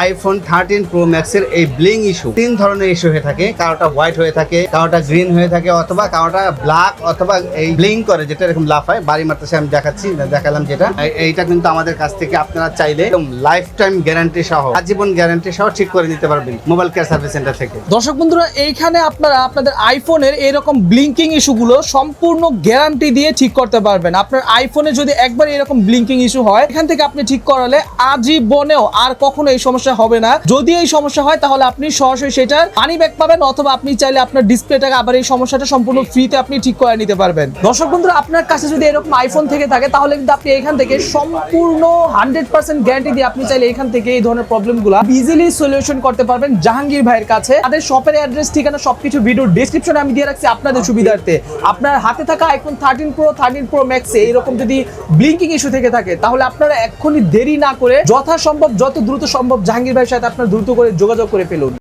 IPhone 13 pro ম্যাক্সের এই bling issue তিন ধরনের ইস্যু হয়ে থাকে। কারোটা হোয়াইট হয়ে থাকে, কারোটা গ্রিন হয়ে থাকে, অথবা কারোটা ব্ল্যাক অথবা এই ব্লিং করে, যেটা এরকম লাফায় বাড়ি মারতেছে। আমি দেখালাম যেটা, এইটা কিন্তু আমাদের কাছ থেকে আপনারা চাইলে লাইফ টাইম গ্যারান্টি সহ, আজীবন গ্যারান্টি সহ ঠিক করে নিতে পারবেন মোবাইল কেয়ার সার্ভিস সেন্টার থেকে। দর্শক বন্ধুরা, এইখানে আপনারা আপনাদের আইফোনের এরকম ব্লিঙ্কিং ইস্যুগুলো সম্পূর্ণ গ্যারান্টি দিয়ে ঠিক করতে পারবেন। আপনার আইফোনে যদি একবার এরকম ব্লিঙ্কিং ইস্যু হয়, এখান থেকে আপনি ঠিক করালে আজীবনেও আর কখনো এই সমস্যা হবে না। যদি এই সমস্যা হয় তাহলে আপনি সরাসরি সেটার মানি ব্যাক পাবেন, অথবা আপনি চাইলে আপনার ডিসপ্লেটাকে আবার এই সমস্যাটা সম্পূর্ণ ফ্রিতে আপনি ঠিক করে নিতে পারবেন। দর্শক বন্ধুরা, আপনার কাছে যদি এরকম আইফোন থেকে থাকে তাহলে কিন্তু আপনি এখান থেকে সম্পূর্ণ 100% গ্যারান্টি দিয়ে আপনি চাইলে এখান থেকে এই ধরনের প্রবলেমগুলো ইজিলি সলিউশন করতে পারবেন জাহাঙ্গীর ভাইয়ের কাছে। তাদের শপের অ্যাড্রেস, ঠিকানা সবকিছু ভিডিও ডেসক্রিপশনে আমি দিয়ে রাখছি আপনাদের সুবিধার্থে। আপনার হাতে থাকা আইফোন 13 প্রো ম্যাক্সে এরকম যদি ব্লিঙ্কিং ইস্যু থেকে থাকে তাহলে আপনারা এক্ষুনি দেরি না করে যথাসম্ভব যত দ্রুত সম্ভব জাহাঙ্গীর ভাইয়ের সাথে আপনার দ্রুত করে যোগাযোগ করে ফেলুন।